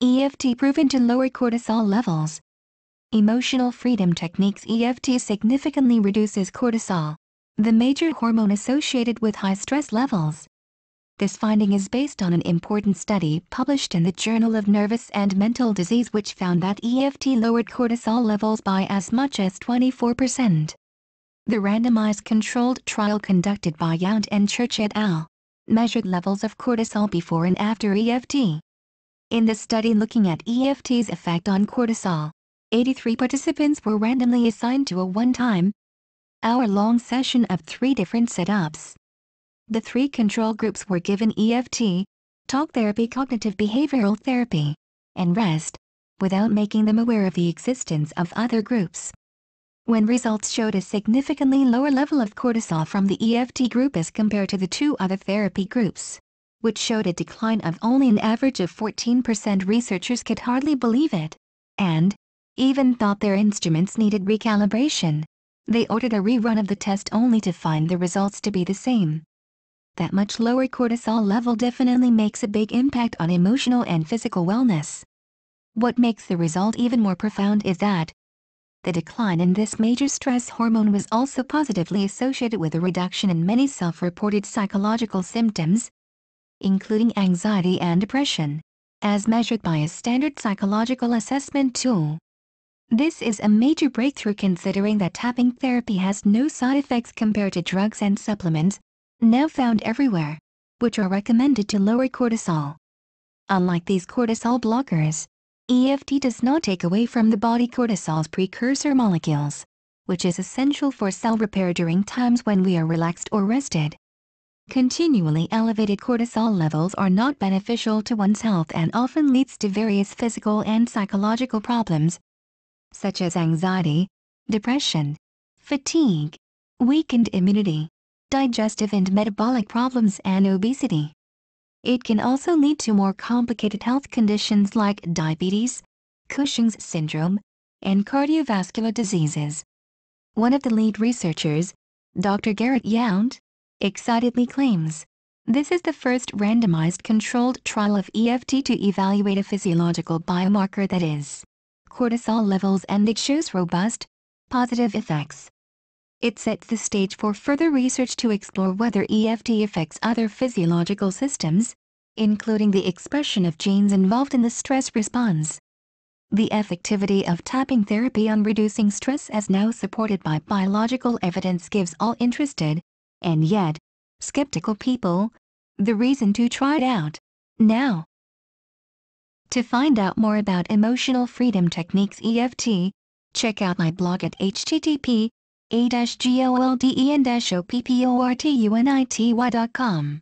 EFT proven to lower cortisol levels. Emotional freedom techniques. EFT significantly reduces cortisol, the major hormone associated with high stress levels. This finding is based on an important study published in the Journal of Nervous and Mental Disease, which found that EFT lowered cortisol levels by as much as 24%. The randomized controlled trial conducted by Yount and Church et al. Measured levels of cortisol before and after EFT. In the study looking at EFT's effect on cortisol, 83 participants were randomly assigned to a one-time, hour-long session of 3 different setups. The 3 control groups were given EFT, talk therapy, cognitive behavioral therapy, and rest, without making them aware of the existence of other groups. When results showed a significantly lower level of cortisol from the EFT group as compared to the 2 other therapy groups, which showed a decline of only an average of 14%, researchers could hardly believe it, and even thought their instruments needed recalibration. They ordered a rerun of the test only to find the results to be the same. That much lower cortisol level definitely makes a big impact on emotional and physical wellness. What makes the result even more profound is that the decline in this major stress hormone was also positively associated with a reduction in many self-reported psychological symptoms, including anxiety and depression, as measured by a standard psychological assessment tool. This is a major breakthrough considering that tapping therapy has no side effects compared to drugs and supplements, now found everywhere, which are recommended to lower cortisol. Unlike these cortisol blockers, EFT does not take away from the body cortisol's precursor molecules, which is essential for cell repair during times when we are relaxed or rested. Continually elevated cortisol levels are not beneficial to one's health and often leads to various physical and psychological problems, such as anxiety, depression, fatigue, weakened immunity, digestive and metabolic problems, and obesity. It can also lead to more complicated health conditions like diabetes, Cushing's syndrome, and cardiovascular diseases. One of the lead researchers, Dr. Garrett Yount, excitedly claims, "This is the first randomized controlled trial of EFT to evaluate a physiological biomarker, that is, cortisol levels, and it shows robust, positive effects." It sets the stage for further research to explore whether EFT affects other physiological systems, including the expression of genes involved in the stress response. The effectivity of tapping therapy on reducing stress, as now supported by biological evidence, gives all interested, and yet skeptical people, the reason to try it out now. To find out more about emotional freedom techniques EFT, check out my blog at http://golden-opportunity.com.